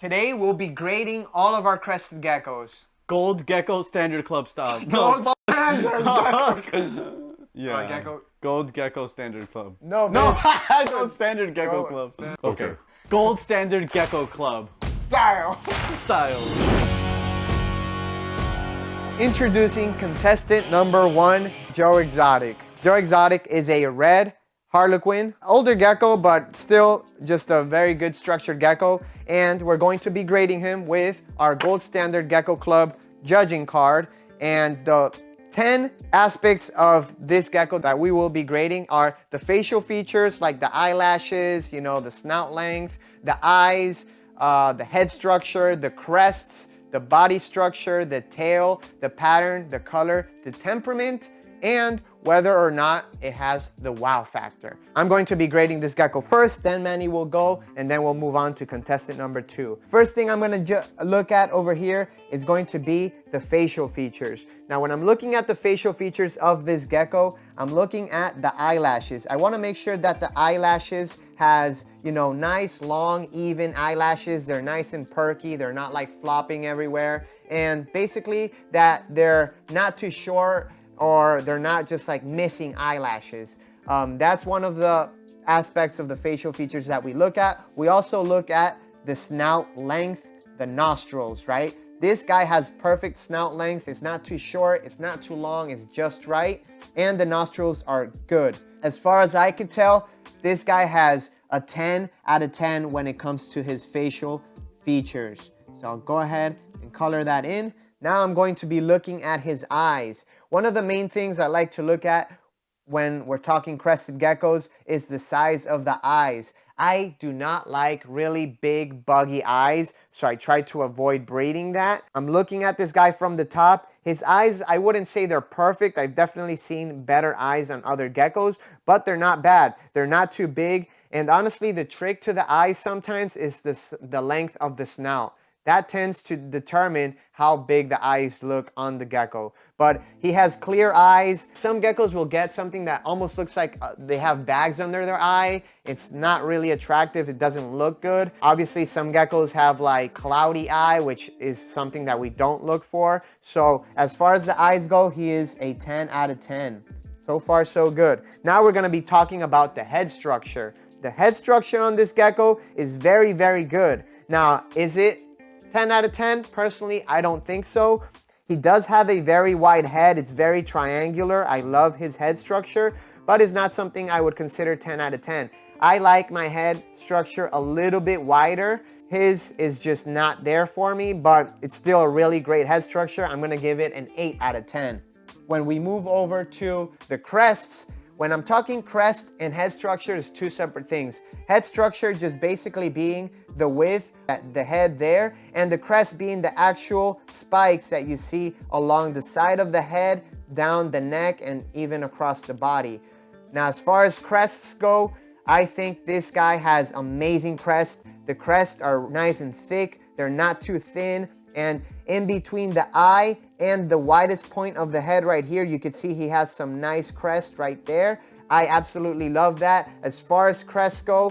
Today we'll be grading all of our crested geckos. Gold Gecko Standard Club style. Gold Standard Gecko. Yeah. Gecko. Gold Gecko Standard Club. No, Gold Standard Gecko Club. Okay. Gold Standard Gecko Club. Style. Style. Introducing contestant number 1, Joe Exotic. Joe Exotic is a red Harlequin, older gecko, but still just a very good structured gecko. And we're going to be grading him with our Gold Standard Gecko Club judging card. And the 10 aspects of this gecko that we will be grading are the facial features, like the eyelashes, you know, the snout length, the eyes, the head structure, the crests, the body structure, the tail, the pattern, the color, the temperament, and whether or not it has the wow factor. I'm going to be grading this gecko first, then Manny will go, and then we'll move on to contestant number 2. First thing I'm gonna look at over here is going to be the facial features. Now, when I'm looking at the facial features of this gecko, I'm looking at the eyelashes. I wanna make sure that the eyelashes has, you know, nice, long, even eyelashes. They're nice and perky. They're not like flopping everywhere. And basically that they're not too short, or they're not just like missing eyelashes. That's one of the aspects of the facial features that we look at. We also look at the snout length, the nostrils, right? This guy has perfect snout length. It's not too short, it's not too long, it's just right. And the nostrils are good. As far as I could tell, this guy has a 10 out of 10 when it comes to his facial features. So I'll go ahead and color that in. Now I'm going to be looking at his eyes. One of the main things I like to look at when we're talking crested geckos is the size of the eyes. I do not like really big, buggy eyes, so I try to avoid breeding that. I'm looking at this guy from the top. His eyes, I wouldn't say they're perfect. I've definitely seen better eyes on other geckos, but they're not bad. They're not too big, and honestly, the trick to the eyes sometimes is the length of the snout. That tends to determine how big the eyes look on the gecko. But he has clear eyes. Some geckos will get something that almost looks like they have bags under their eye. It's not really attractive. It doesn't look good. Obviously, some geckos have like cloudy eye, which is something that we don't look for. So as far as the eyes go, he is a 10 out of 10. So far, so good. Now we're gonna be talking about the head structure. The head structure on this gecko is very, very good. Now, is it 10 out of 10? Personally, I don't think so. He does have a very wide head. It's very triangular. I love his head structure, but it's not something I would consider 10 out of 10. I like my head structure a little bit wider. His is just not there for me, but it's still a really great head structure. I'm gonna give it an 8 out of 10. When we move over to the crests, when I'm talking crest and head structure, is two separate things. Head structure just basically being the width at the head there, and the crest being the actual spikes that you see along the side of the head, down the neck, and even across the body. Now, as far as crests go, I think this guy has amazing crest. The crests are nice and thick. They're not too thin. And in between the eye and the widest point of the head right here, you can see he has some nice crest right there. I absolutely love that. As far as crests go,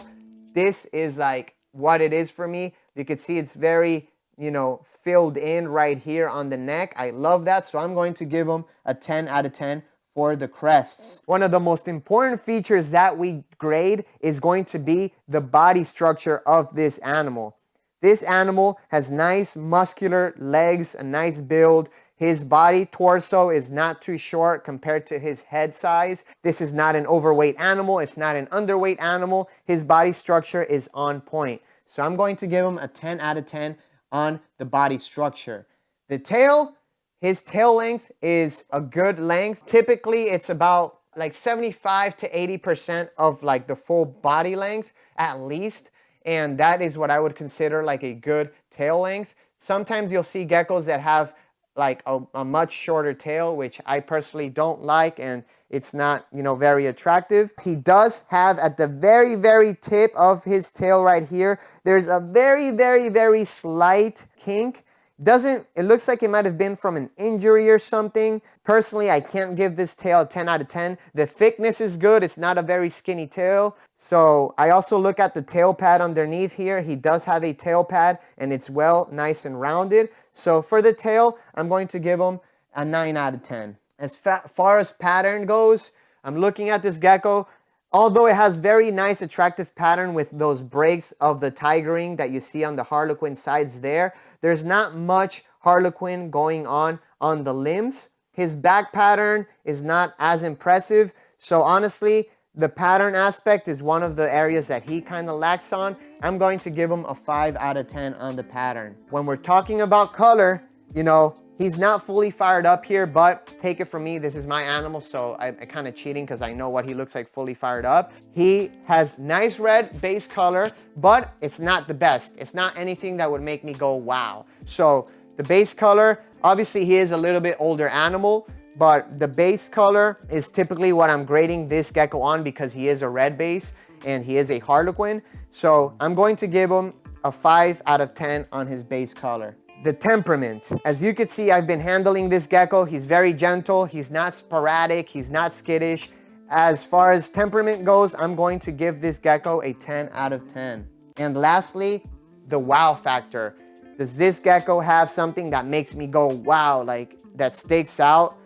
this is like what it is for me. You can see it's very, you know, filled in right here on the neck. I love that. So I'm going to give him a 10 out of 10 for the crests. One of the most important features that we grade is going to be the body structure of this animal. This animal has nice muscular legs, a nice build. His body torso is not too short compared to his head size. This is not an overweight animal. It's not an underweight animal. His body structure is on point. So I'm going to give him a 10 out of 10 on the body structure. The tail, his tail length is a good length. Typically, it's about like 75 to 80% of like the full body length at least. And that is what I would consider like a good tail length. Sometimes you'll see geckos that have like a much shorter tail, which I personally don't like, and it's not, you know, very attractive. He does have at the very, very tip of his tail right here, there's a very, very, very slight kink. It looks like it might have been from an injury or something. Personally, I can't give this tail a 10 out of 10. The thickness is good. It's not a very skinny tail. So I also look at the tail pad underneath here. He does have a tail pad and it's nice and rounded. So for the tail, I'm going to give him a 9 out of 10. As far as pattern goes, I'm looking at this gecko. Although it has very nice attractive pattern with those breaks of the tigering that you see on the harlequin sides there's not much harlequin going on the limbs. His back pattern is not as impressive. So honestly, the pattern aspect is one of the areas that he kind of lacks on. I'm going to give him a 5 out of 10 on the pattern. When we're talking about color, you know, he's not fully fired up here, but take it from me, this is my animal, so I'm kind of cheating because I know what he looks like fully fired up. He has nice red base color, but it's not the best. It's not anything that would make me go, wow. So the base color, obviously he is a little bit older animal, but the base color is typically what I'm grading this gecko on because he is a red base and he is a harlequin. So I'm going to give him a 5 out of 10 on his base color. The temperament. As you can see, I've been handling this gecko. He's very gentle. He's not sporadic. He's not skittish. As far as temperament goes, I'm going to give this gecko a 10 out of 10. And lastly, the wow factor. Does this gecko have something that makes me go, wow, like that stakes out?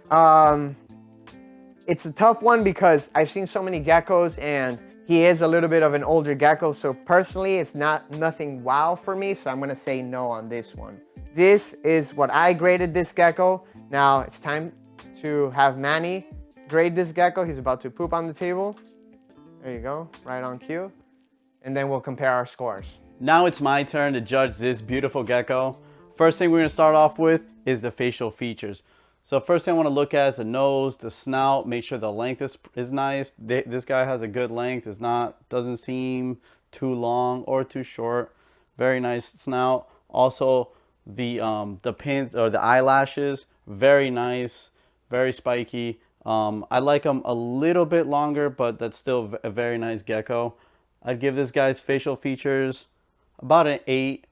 It's a tough one because I've seen so many geckos and he is a little bit of an older gecko. So personally, it's nothing wow for me. So I'm going to say no on this one. This is what I graded this gecko. Now it's time to have Manny grade this gecko. He's about to poop on the table. There you go, right on cue. And then we'll compare our scores. Now it's my turn to judge this beautiful gecko. First thing we're gonna start off with is the facial features. So first thing I wanna look at is the nose, the snout, make sure the length is nice. This guy has a good length, doesn't seem too long or too short. Very nice snout. Also, the pins or the eyelashes, very nice, very spiky. I like them a little bit longer, but that's still a very nice gecko. I'd give this guy's facial features about an 8.5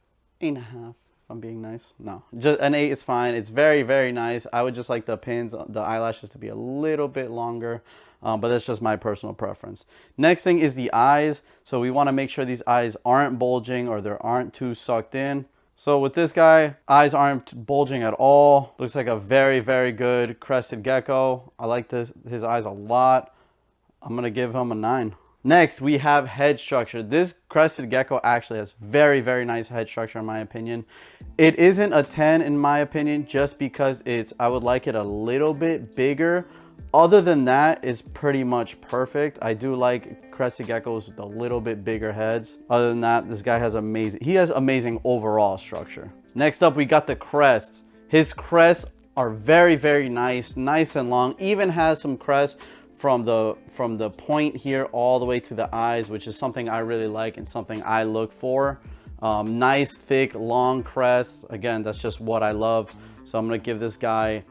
if I'm being nice. No, just an 8 is fine. It's very, very nice. I would just like the pins, the eyelashes to be a little bit longer, but that's just my personal preference. Next thing is the eyes. So we want to make sure these eyes aren't bulging or they aren't too sucked in. So with this guy, eyes aren't bulging at all. Looks like a very, very good crested gecko. I like his eyes a lot. I'm gonna give him a 9. Next, we have head structure. This crested gecko actually has very, very nice head structure in my opinion. It isn't a 10 in my opinion, just because I would like it a little bit bigger. Other than that, it's pretty much perfect. I do like crested geckos with a little bit bigger heads. Other than that, this guy has amazing overall structure. Next up, we got the crests. His crests are very, very nice and long. Even has some crests from the point here all the way to the eyes, which is something I really like and something I look for. Nice, thick, long crests. Again, that's just what I love. So I'm gonna give this guy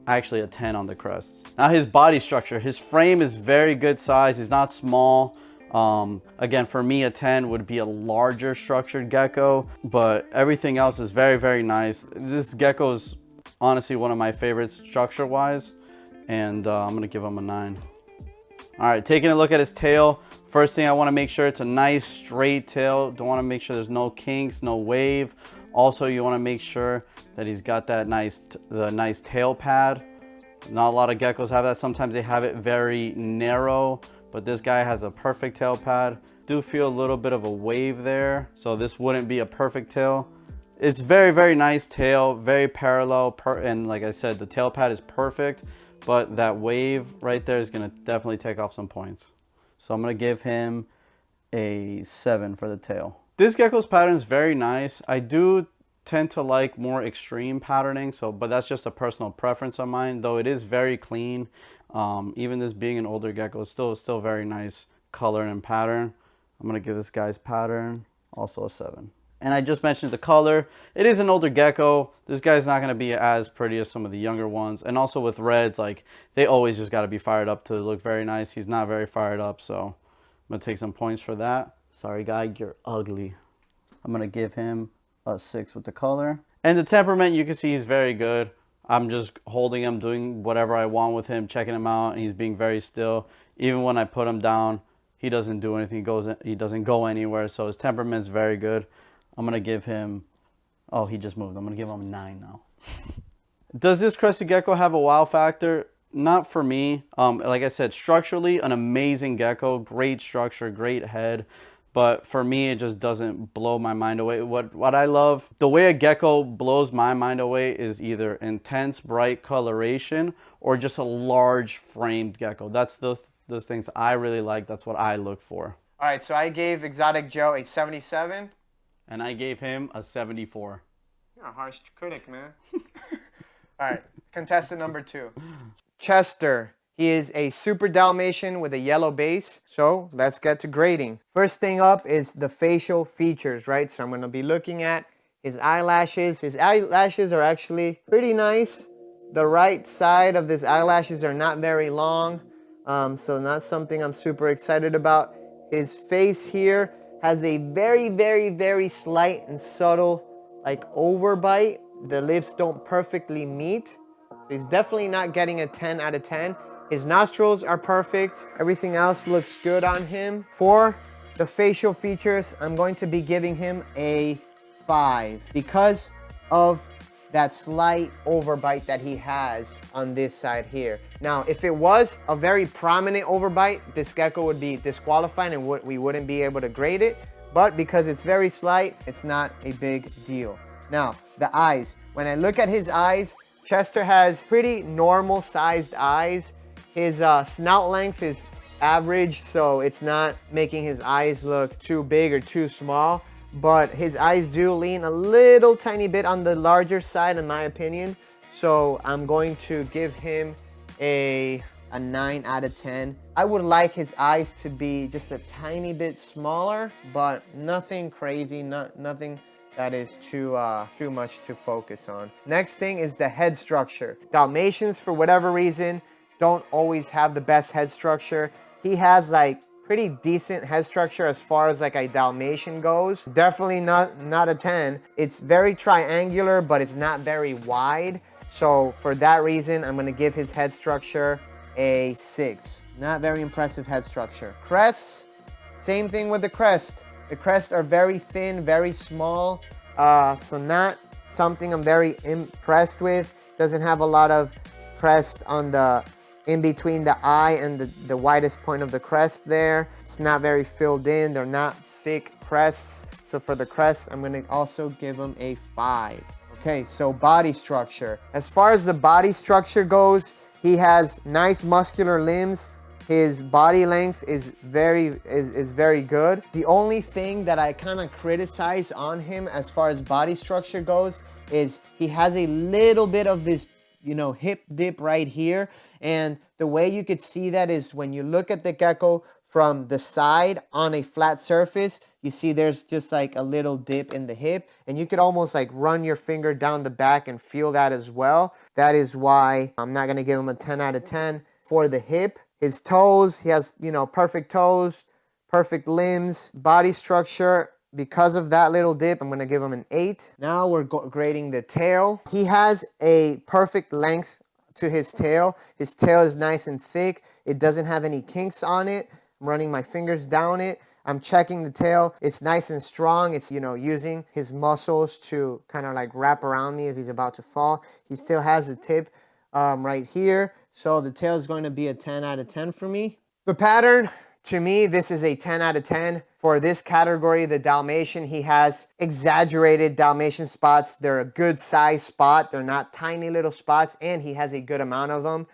actually a 10 on the crests. Now his body structure, his frame is very good size. He's not small. Again, for me, a 10 would be a larger structured gecko, but everything else is very, very nice. This gecko is honestly one of my favorites structure wise, and I'm gonna give him a 9. All right, taking a look at his tail. First thing I want to make sure it's a nice straight tail. Don't want to make sure there's no kinks, no wave. Also, you want to make sure that he's got that nice tail pad. Not a lot of geckos have that. Sometimes they have it very narrow, but this guy has a perfect tail pad. Do feel a little bit of a wave there, so this wouldn't be a perfect tail. It's very, very nice tail, very parallel, and like I said, the tail pad is perfect, but that wave right there is gonna definitely take off some points. So I'm gonna give him a 7 for the tail. This gecko's pattern is very nice. I do tend to like more extreme patterning, but that's just a personal preference of mine, though it is very clean. Even this being an older gecko, it's still very nice color and pattern. I'm gonna give this guy's pattern also a 7. And I just mentioned the color. It is an older gecko. This guy's not going to be as pretty as some of the younger ones. And also with reds, like, they always just got to be fired up to look very nice. He's not very fired up, so I'm going to take some points for that. Sorry, guy, you're ugly. I'm going to give him a 6 with the color. And the temperament, you can see he's very good. I'm just holding him, doing whatever I want with him, checking him out, and he's being very still. Even when I put him down, he doesn't do anything. He doesn't go anywhere. So his temperament's very good. I'm gonna give him. Oh, he just moved. I'm gonna give him a 9 now. Does this crested gecko have a wow factor? Not for me. Like I said, structurally, an amazing gecko, great structure, great head. But for me, it just doesn't blow my mind away. What I love, the way a gecko blows my mind away is either intense, bright coloration or just a large framed gecko. That's those things I really like. That's what I look for. All right, so I gave Exotic Joe a 77. And I gave him a 74. You're a harsh critic, man. All right, contestant number 2. Chester. He is a super Dalmatian with a yellow base. So let's get to grading. First thing up is the facial features, right? So I'm going to be looking at his eyelashes. His eyelashes are actually pretty nice. The right side of his eyelashes are not very long. So not something I'm super excited about. His face here has a very, very, very slight and subtle like overbite. The lips don't perfectly meet. So he's definitely not getting a 10 out of 10. His nostrils are perfect. Everything else looks good on him. For the facial features, I'm going to be giving him a 5 because of that slight overbite that he has on this side here. Now, if it was a very prominent overbite, this gecko would be disqualified and we wouldn't be able to grade it. But because it's very slight, it's not a big deal. Now, the eyes. When I look at his eyes, Chester has pretty normal sized eyes. His snout length is average, so it's not making his eyes look too big or too small. But his eyes do lean a little tiny bit on the larger side, in my opinion. So I'm going to give him a 9 out of 10. I would like his eyes to be just a tiny bit smaller, but nothing crazy, nothing that is too much to focus on. Next thing is the head structure. Dalmatians, for whatever reason, don't always have the best head structure. He has like pretty decent head structure as far as like a Dalmatian goes. Definitely not a 10. It's very triangular, but it's not very wide. So for that reason, I'm gonna give his head structure a 6. Not very impressive head structure. Crests, same thing with the crest. The crests are very thin, very small. So not something I'm very impressed with. Doesn't have a lot of crest on the in between the eye and the widest point of the crest there. It's not very filled in. They're not thick crests. So for the crest, I'm gonna also give them a 5. Okay, so body structure. As far as the body structure goes, he has nice muscular limbs. His body length is very good. The only thing that I kind of criticize on him as far as body structure goes is he has a little bit of this, you know, hip dip right here. And the way you could see that is when you look at the gecko from the side on a flat surface, you see there's just like a little dip in the hip, and you could almost like run your finger down the back and feel that as well. That is why I'm not gonna give him a 10 out of 10 for the hip. His toes, he has, you know, perfect toes, perfect limbs, body structure. Because of that little dip, I'm gonna give him an 8. Now we're grading the tail. He has a perfect length to his tail. His tail is nice and thick. It doesn't have any kinks on it. I'm running my fingers down it. I'm checking the tail. It's nice and strong. It's, you know, using his muscles to kind of like wrap around me if he's about to fall. He still has the tip right here. So the tail is going to be a 10 out of 10 for me. The pattern, to me, this is a 10 out of 10. For this category, the Dalmatian, he has exaggerated Dalmatian spots. They're a good size spot. They're not tiny little spots, and he has a good amount of them.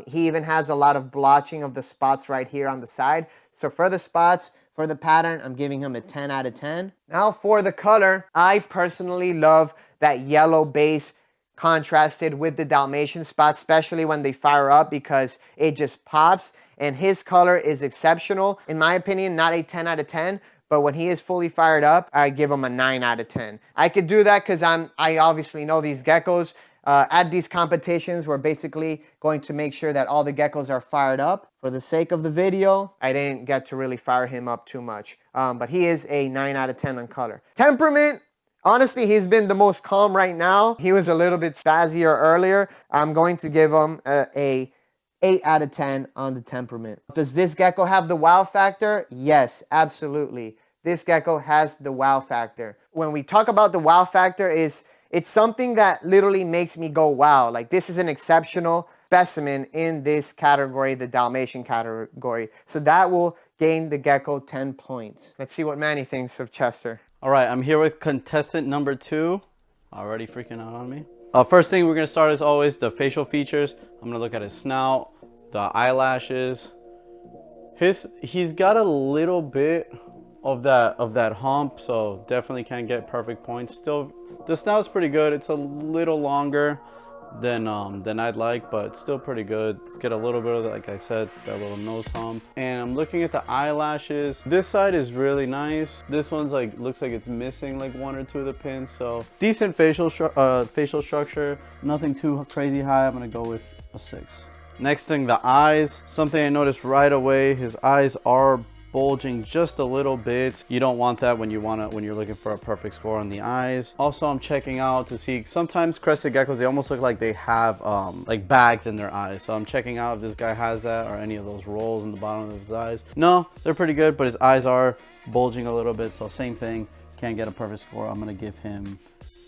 He even has a lot of blotching of the spots right here on the side. So for the spots, for the pattern, I'm giving him a 10 out of 10. Now for the color, I personally love that yellow base contrasted with the Dalmatian spots, especially when they fire up, because it just pops. And his color is exceptional. In my opinion, not a 10 out of 10, but when he is fully fired up, I give him a 9 out of 10. I could do that because I obviously know these geckos. At these competitions, we're basically going to make sure that all the geckos are fired up. For the sake of the video, I didn't get to really fire him up too much. But he is a 9 out of 10 on color. Temperament, Honestly, he's been the most calm right now. He was a little bit spazzier earlier. I'm going to give him a 8 out of 10 on the temperament. Does this gecko have the wow factor? Yes, absolutely. This gecko has the wow factor. When we talk about the wow factor, it's something that literally makes me go wow. Like, this is an exceptional specimen in this category, the Dalmatian category. So that will gain the gecko 10 points. Let's see what Manny thinks of Chester. All right, I'm here with contestant number 2. Already freaking out on me. First thing we're gonna start as always, the facial features. I'm gonna look at his snout, the eyelashes. He's got a little bit of that hump, so definitely can't get perfect points. Still, the snout's pretty good. It's a little longer than I'd like, but still pretty good. Let's get a little bit of, like I said, that little nose hump. And I'm looking at the eyelashes. This side is really nice. This one's like, looks like it's missing like 1 or 2 of the pins. So decent facial structure. Nothing too crazy high. I'm gonna go with a 6. Next thing, the eyes. Something I noticed right away. His eyes are bulging just a little bit. You don't want that when you're looking for a perfect score on the eyes. Also, I'm checking out to see, sometimes crested geckos, they almost look like they have like bags in their eyes. So I'm checking out if this guy has that or any of those rolls in the bottom of his eyes. No, they're pretty good, but his eyes are bulging a little bit. So same thing, can't get a perfect score. I'm gonna give him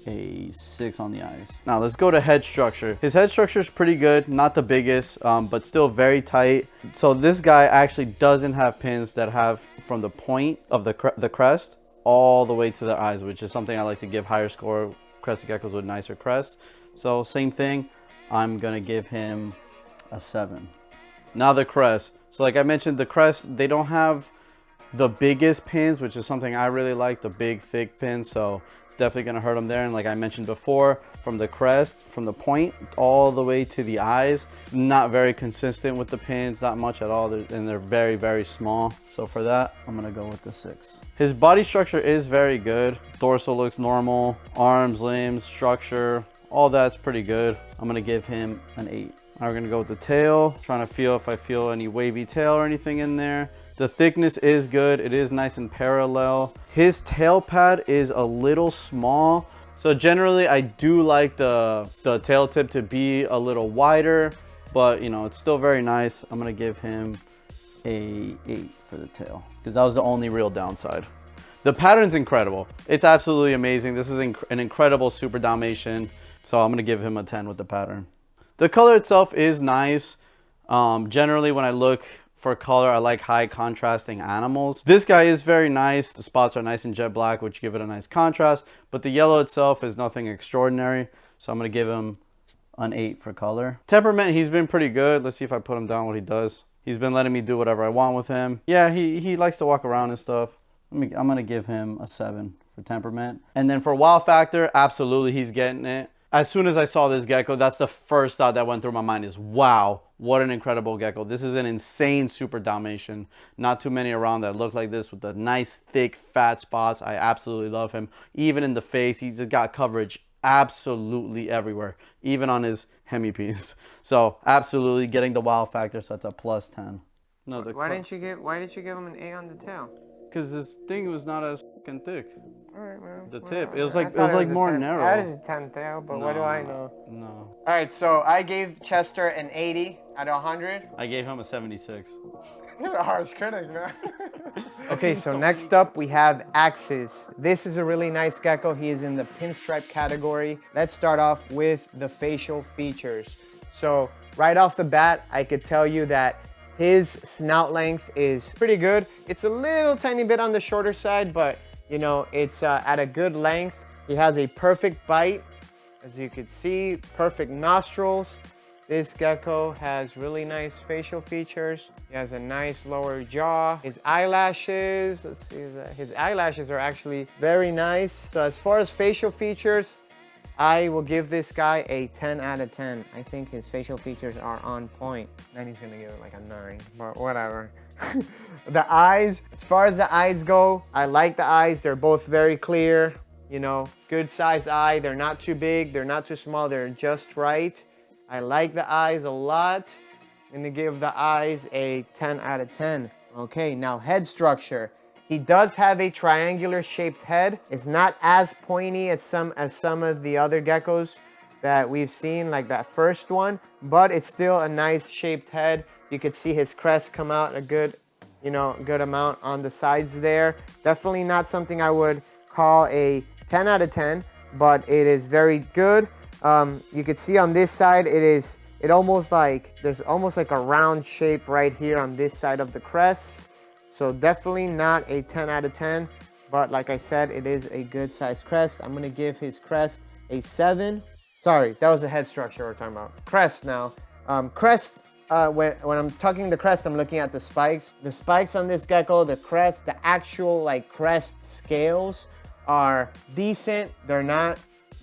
a 6 on the eyes. Now let's go to head structure. His head structure is pretty good, not the biggest, but still very tight. So this guy actually doesn't have pins that have from the point of the crest all the way to the eyes, which is something I like to give higher score. Crested geckos with nicer crests. So same thing, I'm gonna give him a 7. Now the crest. So like I mentioned, the crest, they don't have the biggest pins, which is something I really like, the big thick pins. So definitely gonna hurt them there. And like I mentioned before, from the crest, from the point all the way to the eyes, not very consistent with the pins, not much at all, and they're very, very small. So for that, I'm gonna go with the 6. His body structure is very good. Dorsal looks normal, arms, limbs, structure, all that's pretty good. I'm gonna give him an 8. Now we're gonna go with the tail, trying to feel if I feel any wavy tail or anything in there. The thickness is good. It is nice and parallel. His tail pad is a little small. So generally I do like the tail tip to be a little wider, but you know, it's still very nice. I'm gonna give him a 8 for the tail because that was the only real downside. The pattern's incredible. It's absolutely amazing. This is an incredible Super Dalmatian. So I'm gonna give him a 10 with the pattern. The color itself is nice. Generally when I look for color, I like high contrasting animals. This guy is very nice. The spots are nice and jet black, which give it a nice contrast, but the yellow itself is nothing extraordinary. So I'm gonna give him an 8 for color. Temperament, he's been pretty good. Let's see if I put him down what he does. He's been letting me do whatever I want with him. Yeah, he likes to walk around and stuff. I'm gonna give him a 7 for temperament. And then for wow factor, absolutely he's getting it. As soon as I saw this gecko, that's the first thought that went through my mind is, wow, what an incredible gecko. This is an insane Super Dalmatian. Not too many around that look like this with the nice, thick, fat spots. I absolutely love him. Even in the face, he's got coverage absolutely everywhere, even on his hemipenis. So absolutely getting the wow factor, so that's a plus 10. No, why didn't you give him an 8 on the tail? Because this thing was not as fucking thick. All right, man. The tip, it was like more narrow. That is a 10 tail, but what do I know? No. All right, so I gave Chester an 80 out of 100. I gave him a 76. You're a harsh critic, man. Okay, so next up we have Axis. This is a really nice gecko. He is in the pinstripe category. Let's start off with the facial features. So right off the bat, I could tell you that his snout length is pretty good. It's a little tiny bit on the shorter side, but you know, it's at a good length. He has a perfect bite, as you can see, perfect nostrils. This gecko has really nice facial features. He has a nice lower jaw. His eyelashes, let's see, his eyelashes are actually very nice. So as far as facial features, I will give this guy a 10 out of 10. I think his facial features are on point. Then he's gonna give it like a 9, but whatever. The eyes, as far as the eyes go, I like the eyes. They're both very clear, you know, good size eye. They're not too big, they're not too small, they're just right. I like the eyes a lot. I'm gonna give the eyes a 10 out of 10. Okay, now head structure. He does have a triangular shaped head. It's not as pointy as some of the other geckos that we've seen, like that first one, but it's still a nice shaped head. You could see his crest come out a good, good amount on the sides there. Definitely not something I would call a 10 out of 10, but it is very good. You could see on this side, there's almost like a round shape right here on this side of the crest. So definitely not a 10 out of 10, but like I said, it is a good size crest. I'm gonna give his crest a 7. Sorry, that was a head structure we're talking about. Crest now. Crest, when I'm talking the crest, I'm looking at the spikes. The spikes on this gecko, the crest, the actual like crest scales are decent. They're not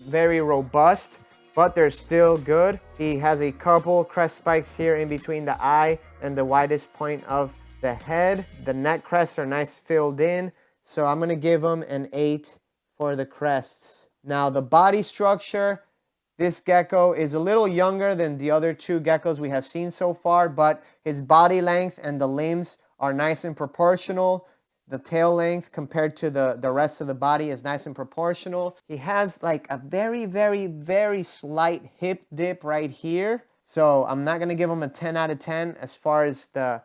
very robust, but they're still good. He has a couple crest spikes here in between the eye and the widest point of the head. The neck crests are nice filled in, so I'm gonna give him an 8 for the crests. Now the body structure, this gecko is a little younger than the other 2 geckos we have seen so far, but his body length and the limbs are nice and proportional. The tail length compared to the rest of the body is nice and proportional. He has like a very, very, very slight hip dip right here. So I'm not gonna give him a 10 out of 10 as far as the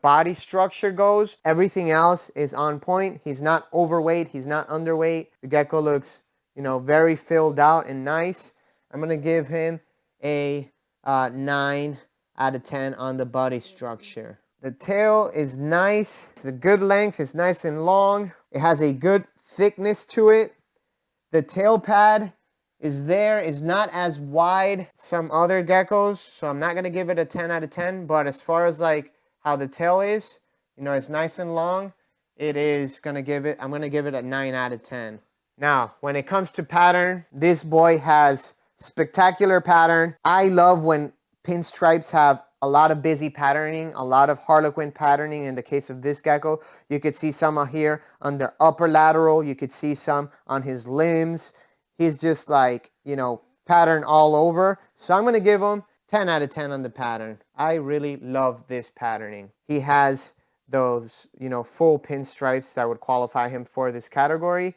body structure goes. Everything else is on point. He's not overweight, he's not underweight. The gecko looks, very filled out and nice. I'm gonna give him a 9 out of 10 on the body structure. The tail is nice. It's a good length. It's nice and long. It has a good thickness to it. The tail pad is not as wide some other geckos, so I'm not gonna give it a 10 out of 10. But as far as like how the tail is, it's nice and long. I'm gonna give it a 9 out of 10. Now, when it comes to pattern, this boy has spectacular pattern. I love when pinstripes have a lot of busy patterning, a lot of harlequin patterning. In the case of this gecko, you could see some here on the upper lateral. You could see some on his limbs. He's just like, pattern all over. So I'm going to give him 10 out of 10 on the pattern. I really love this patterning. He has those, full pinstripes that would qualify him for this category.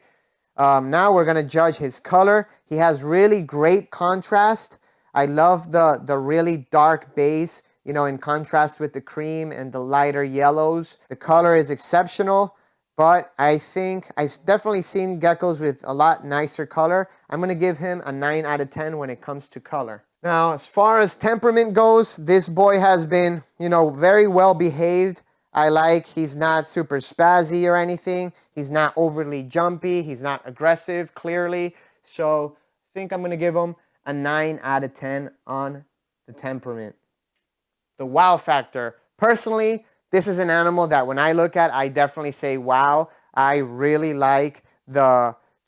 Now we're going to judge his color. He has really great contrast. I love the really dark base, in contrast with the cream and the lighter yellows. The color is exceptional, but I think I've definitely seen geckos with a lot nicer color. I'm going to give him a 9 out of 10 when it comes to color. Now, as far as temperament goes, this boy has been, very well behaved. He's not super spazzy or anything. He's not overly jumpy. He's not aggressive, clearly. So I think I'm going to give him a 9 out of 10 on the temperament. The wow factor. Personally, this is an animal that when I look at, I definitely say wow. I really like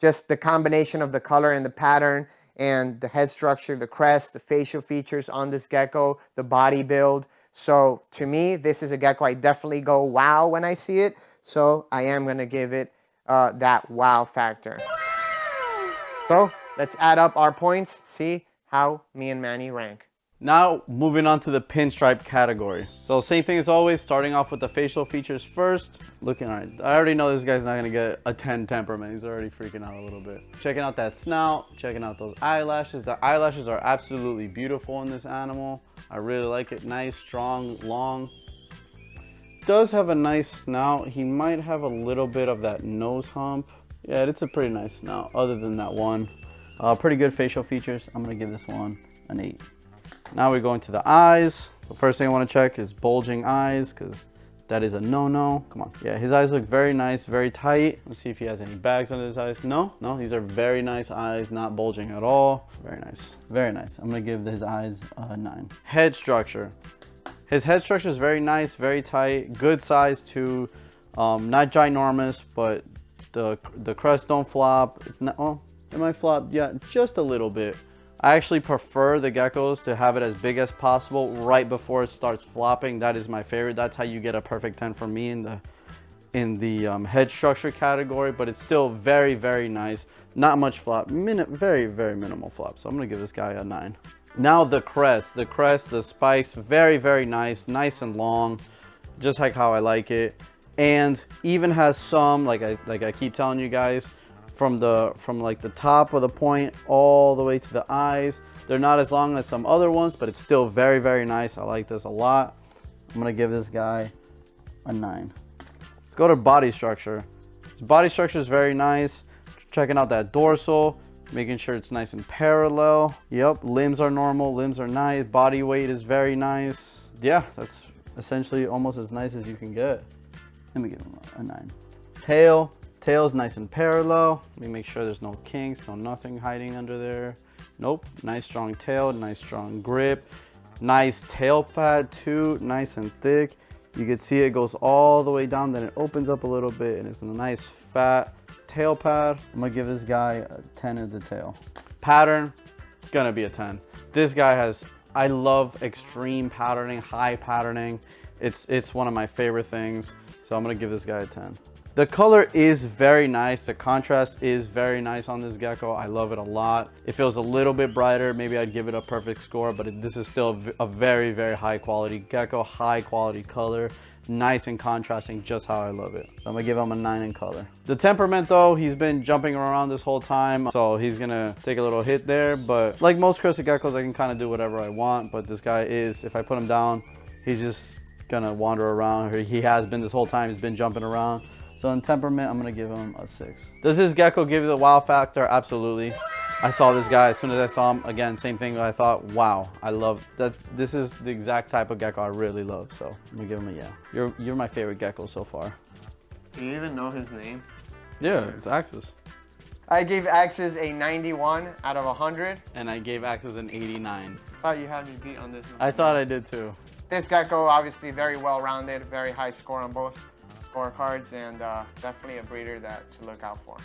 just the combination of the color and the pattern and the head structure, the crest, the facial features on this gecko, the body build. So to me, this is a gecko I definitely go wow when I see it. So I am going to give it that wow factor. So let's add up our points, see how me and Manny rank. Now moving on to the pinstripe category. So same thing as always, starting off with the facial features first. Looking all right. I already know this guy's not gonna get a 10 temperament. He's already freaking out a little bit. Checking out that snout, checking out those eyelashes. The eyelashes are absolutely beautiful in this animal. I really like it. Nice, strong, long. Does have a nice snout. He might have a little bit of that nose hump. Yeah, it's a pretty nice snout other than that one. Pretty good facial features. I'm gonna give this one an 8. Now we go into the eyes. The first thing I want to check is bulging eyes, because that is a no-no. Come on. Yeah, his eyes look very nice, very tight. Let's see if he has any bags under his eyes. No, these are very nice eyes, not bulging at all. Very nice, very nice. I'm gonna give his eyes a 9. Head structure. His head structure is very nice, very tight, good size too. Not ginormous, but the crest don't flop. It's not, oh, it might flop, yeah, just a little bit. I actually prefer the geckos to have it as big as possible right before it starts flopping. That is my favorite. That's how you get a perfect 10 for me in the head structure category, but it's still very, very nice. Not much flop, very, very minimal flop. So I'm gonna give this guy a 9. Now the crest, the spikes, very, very nice, nice and long, just like how I like it. and even has some, like I keep telling you guys, from like the top of the point all the way to the eyes. They're not as long as some other ones, but it's still very, very nice. I like this a lot. I'm gonna give this guy a 9. Let's go to body structure. His body structure is very nice. Checking out that dorsal, making sure it's nice and parallel. Yep, limbs are normal, limbs are nice. Body weight is very nice. Yeah, that's essentially almost as nice as you can get. Let me give him a 9. Tail's nice and parallel. Let me make sure there's no kinks, no nothing hiding under there. Nope, nice strong tail, nice strong grip. Nice tail pad too, nice and thick. You can see it goes all the way down, then it opens up a little bit, and it's a nice fat tail pad. I'm gonna give this guy a 10 of the tail. Pattern, it's gonna be a 10. This guy has, I love extreme patterning, high patterning. It's one of my favorite things, so I'm gonna give this guy a 10. The color is very nice. The contrast is very nice on this gecko. I love it a lot. It feels a little bit brighter. Maybe I'd give it a perfect score, but this is still a very, very high quality gecko, high quality color, nice and contrasting, just how I love it. So I'm gonna give him a 9 in color. The temperament though, he's been jumping around this whole time, so he's gonna take a little hit there, but like most crested geckos, I can kind of do whatever I want, but this guy is, if I put him down, he's just gonna wander around. He has been this whole time, he's been jumping around. So in temperament, I'm gonna give him a 6. Does this gecko give you the wow factor? Absolutely. I saw this guy, as soon as I saw him, again, same thing, I thought, wow, I love that. This is the exact type of gecko I really love, so I'm gonna give him a yeah. You're my favorite gecko so far. Do you even know his name? Yeah, it's Axis. I gave Axis a 91 out of 100. And I gave Axis an 89. Thought you had me beat on this one. I thought I did too. This gecko, obviously very well-rounded, very high score on both scorecards, and definitely a breeder that to look out for.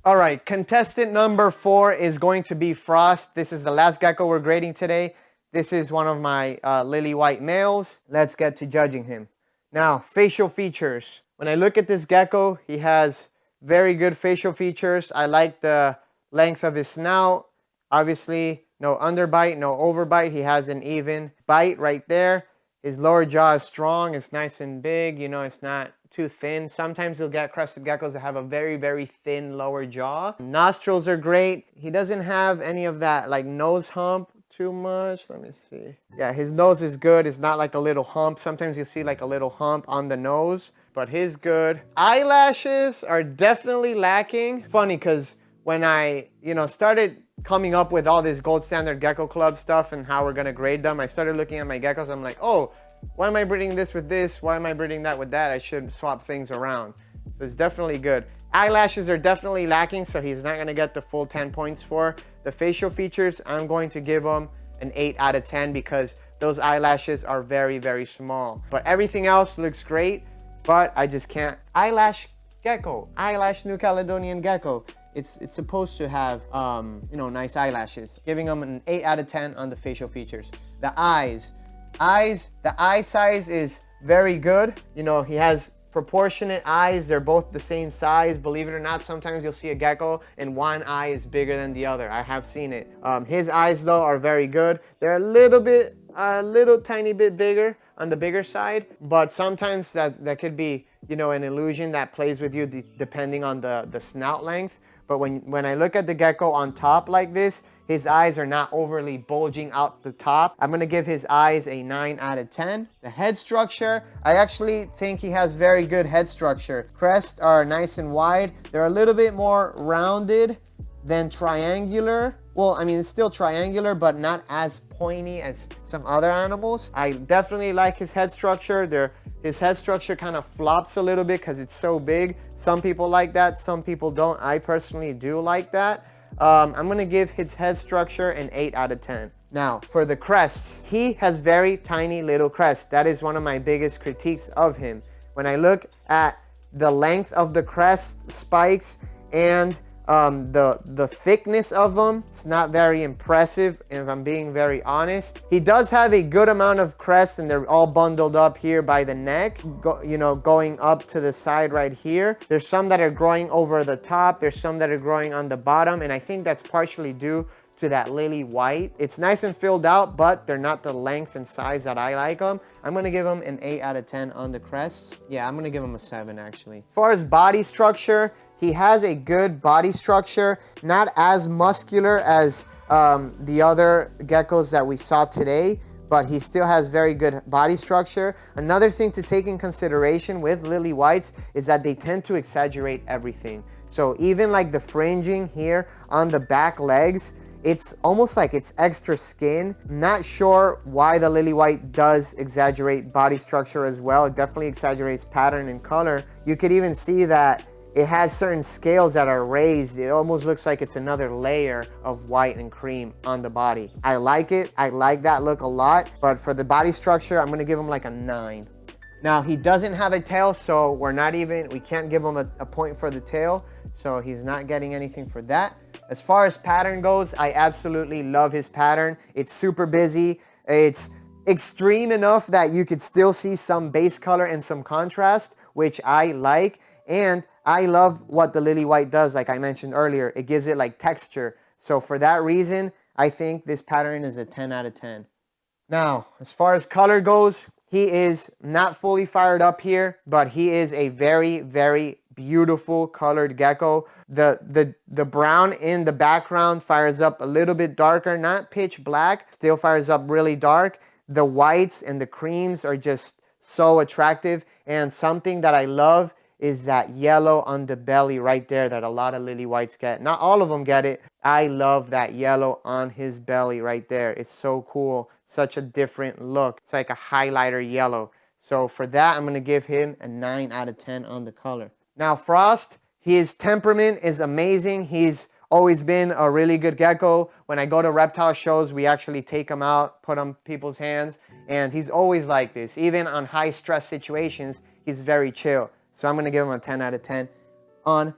All right, contestant number 4 is going to be Frost. This is the last gecko we're grading today. This is one of my lily white males. Let's get to judging him. Now, facial features. When I look at this gecko, he has very good facial features. I like the length of his snout. Obviously, no underbite, no overbite. He has an even bite right there. His lower jaw is strong. It's nice and big. You know, it's not too thin. Sometimes you'll get crested geckos that have a very, very thin lower jaw. Nostrils are great. He doesn't have any of that like nose hump too much. Let me see. Yeah, his nose is good. It's not like a little hump. Sometimes you'll see like a little hump on the nose, but his good. Eyelashes are definitely lacking. Funny, because when I, started coming up with all this gold standard gecko club stuff and how we're gonna grade them, I started looking at my geckos. I'm like, oh, why am I breeding this with this? Why am I breeding that with that? I should swap things around. So it's definitely good. Eyelashes are definitely lacking, so he's not gonna get the full 10 points for. The facial features, I'm going to give him an 8 out of 10 because those eyelashes are very, very small. But everything else looks great, but I just can't. Eyelash gecko, eyelash New Caledonian gecko. It's supposed to have, nice eyelashes. Giving them an 8 out of 10 on the facial features. The eyes, the eye size is very good. He has proportionate eyes. They're both the same size. Believe it or not, sometimes you'll see a gecko and one eye is bigger than the other. I have seen it. His eyes though are very good. They're a little tiny bit bigger on the bigger side, but sometimes that could be, an illusion that plays with you depending on the snout length. But when I look at the gecko on top like this, his eyes are not overly bulging out the top. I'm gonna give his eyes a 9 out of 10. The head structure, I actually think he has very good head structure. Crests are nice and wide. They're a little bit more rounded than triangular. Well, I mean, it's still triangular, but not as pointy as some other animals. I definitely like his head structure. His head structure kind of flops a little bit because it's so big. Some people like that, some people don't. I personally do like that. I'm gonna give his head structure an 8 out of 10. Now, for the crests, he has very tiny little crests. That is one of my biggest critiques of him. When I look at the length of the crest spikes and the thickness of them, it's not very impressive if I'm being very honest. He does have a good amount of crests and they're all bundled up here by the neck, going up to the side right here. There's some that are growing over the top, there's some that are growing on the bottom, and I think that's partially due to that lily white. It's nice and filled out, but they're not the length and size that I like them. I'm gonna give them an 8 out of 10 on the crests. Yeah, I'm gonna give them a 7 actually. As far as body structure, he has a good body structure, not as muscular as the other geckos that we saw today, but he still has very good body structure. Another thing to take in consideration with lily whites is that they tend to exaggerate everything. So even like the fringing here on the back legs, it's almost like it's extra skin. Not sure why the lily white does exaggerate body structure as well. It definitely exaggerates pattern and color. You could even see that it has certain scales that are raised. It almost looks like it's another layer of white and cream on the body. I like it. I like that look a lot. But for the body structure, I'm gonna give him like a 9. Now, he doesn't have a tail, so we can't give him a point for the tail. So he's not getting anything for that. As far as pattern goes, I absolutely love his pattern. It's super busy. It's extreme enough that you could still see some base color and some contrast, which I like. And I love what the lily white does, like I mentioned earlier. It gives it like texture. So for that reason, I think this pattern is a 10 out of 10. Now, as far as color goes, he is not fully fired up here, but he is a very, very beautiful colored gecko. The brown in the background fires up a little bit darker, not pitch black, still fires up really dark. The whites and the creams are just so attractive. And something that I love is that yellow on the belly right there that a lot of lily whites get. Not all of them get it. I love that yellow on his belly right there. It's so cool. Such a different look. It's like a highlighter yellow. So for that, I'm going to give him a 9 out of 10 on the color. Now, Frost, his temperament is amazing. He's always been a really good gecko. When I go to reptile shows, we actually take him out, put him in people's hands, and he's always like this. Even on high stress situations, he's very chill. So I'm going to give him a 10 out of 10 on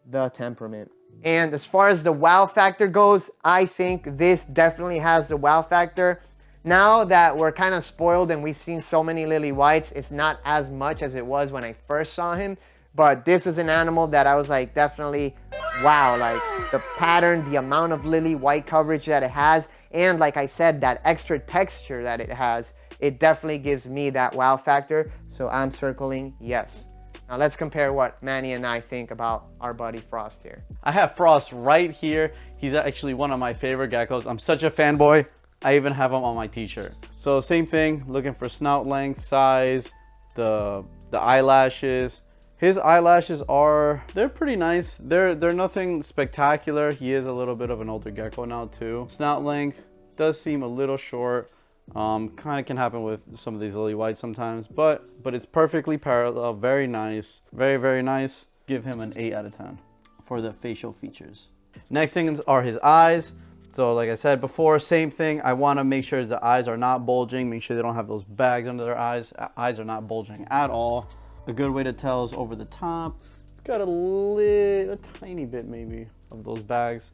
the temperament. And as far as the wow factor goes, I think this definitely has the wow factor. Now that we're kind of spoiled and we've seen so many lily whites, it's not as much as it was when I first saw him. But this was an animal that I was like, definitely, wow, like the pattern, the amount of lily white coverage that it has, and like I said, that extra texture that it has, it definitely gives me that wow factor. So I'm circling yes. Now let's compare what Manny and I think about our buddy Frost here. I have Frost right here. He's actually one of my favorite geckos. I'm such a fanboy. I even have him on my t-shirt. So same thing, looking for snout length, size, the eyelashes. His eyelashes they're pretty nice. They're nothing spectacular. He is a little bit of an older gecko now too. Snout length does seem a little short. Kind of can happen with some of these lily whites sometimes, but it's perfectly parallel. Very nice, very, very nice. Give him an 8 out of 10 for the facial features. Next things are his eyes. So like I said before, same thing. I want to make sure the eyes are not bulging. Make sure they don't have those bags under their eyes. Eyes are not bulging at all. A good way to tell is over the top. It's got a tiny bit maybe of those bags.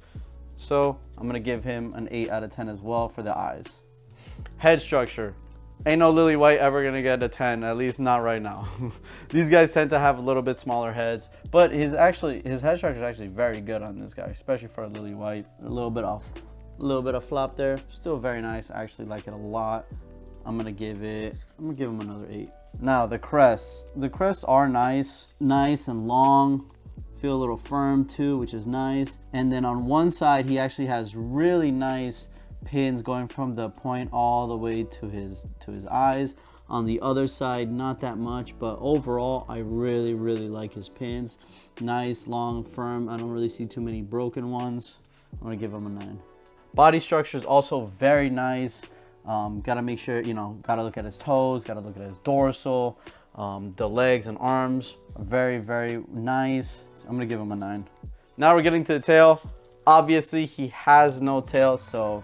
So I'm gonna give him an 8 out of 10 as well for the eyes. Head structure. Ain't no lily white ever gonna get a 10, at least not right now. These guys tend to have a little bit smaller heads, but his head structure is actually very good on this guy, especially for a lily white. A little bit of flop there. Still very nice. I actually like it a lot. I'm gonna give him another 8. Now the crests. The crests are nice and long. Feel a little firm too, which is nice. And then on one side, he actually has really nice pins going from the point all the way to his eyes. On the other side, not that much, but overall, I really, really like his pins. Nice, long, firm. I don't really see too many broken ones. I'm gonna give him a 9. Body structure is also very nice. Gotta make sure, gotta look at his toes, gotta look at his dorsal. The legs and arms are very, very nice. I'm gonna give him a 9. Now we're getting to the tail. Obviously, he has no tail, so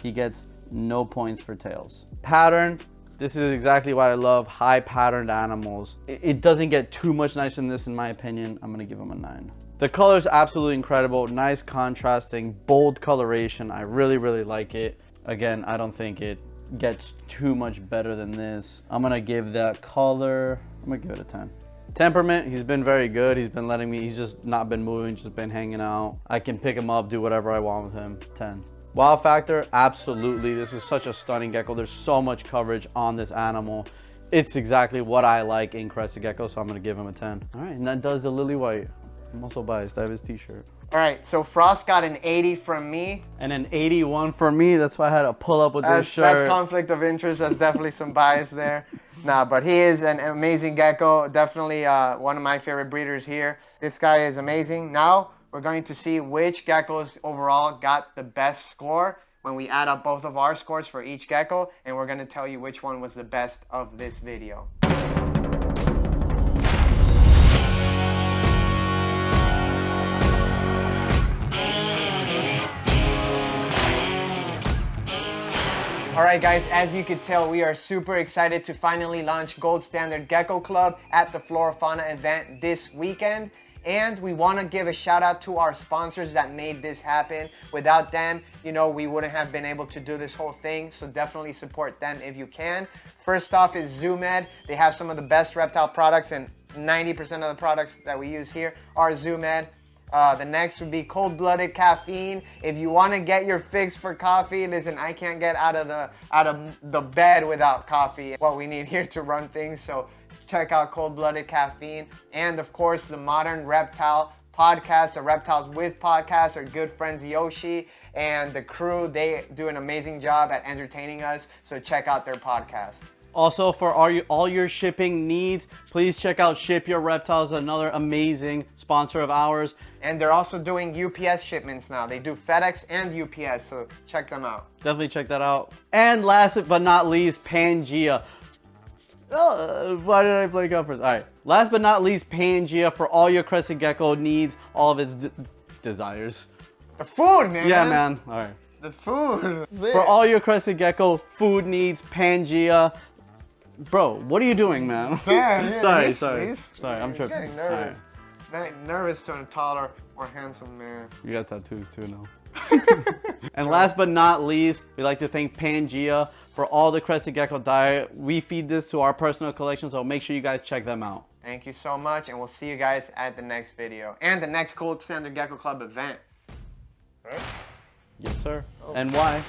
he gets no points for tails. Pattern, this is exactly what I love, high patterned animals. It doesn't get too much nicer than this in my opinion. I'm gonna give him a 9. The color is absolutely incredible. Nice contrasting, bold coloration. I really, really like it. Again, I don't think it gets too much better than this. I'm gonna give that color, I'm gonna give it a 10. Temperament, he's been very good. He's been letting me, he's just not been moving, just been hanging out. I can pick him up, do whatever I want with him. 10. Wow factor, absolutely. This is such a stunning gecko. There's so much coverage on this animal. It's exactly what I like in Crested Gecko, so I'm gonna give him a 10. All right, and that does the lily white. I'm also biased. I have his t-shirt. All right, so Frost got an 80 from me. And an 81 for me. That's why I had to pull up with this shirt. That's conflict of interest. That's definitely some bias there. Nah, but he is an amazing gecko. Definitely one of my favorite breeders here. This guy is amazing. Now we're going to see which geckos overall got the best score when we add up both of our scores for each gecko, and we're going to tell you which one was the best of this video. Alright guys, as you could tell, we are super excited to finally launch Gold Standard Gecko Club at the Flora Fauna event this weekend. And we want to give a shout out to our sponsors that made this happen. Without them, you know, we wouldn't have been able to do this whole thing. So definitely support them if you can. First off is ZooMed. They have some of the best reptile products, and 90% of the products that we use here are ZooMed. The next would be Cold-Blooded Caffeine. If you want to get your fix for coffee, listen, I can't get out of the bed without coffee. What we need here to run things, so check out Cold-Blooded Caffeine. And of course, the Modern Reptile Podcast, the Reptiles with Podcast, our good friends Yoshi and the crew. They do an amazing job at entertaining us, so check out their podcast. Also, for all your shipping needs, please check out Ship Your Reptiles, another amazing sponsor of ours. And they're also doing UPS shipments now. They do FedEx and UPS, so check them out. Definitely check that out. And last but not least, Pangea. Why did I blank out first? All right. Last but not least, Pangea for all your Crested Gecko needs, all of its desires. The food, man. Yeah, man. All right. The food. For all your Crested Gecko food needs, Pangea. Bro, what are you doing, man? Man, sorry, I'm tripping. Getting nervous. Nervous to a taller, more handsome man. You got tattoos too now. And last but not least, we'd like to thank Pangea for all the Crested Gecko diet. We feed this to our personal collection, so make sure you guys check them out. Thank you so much, and we'll see you guys at the next video and the next Gold Standard Gecko Club event. Right? Yes, sir. Oh. And why?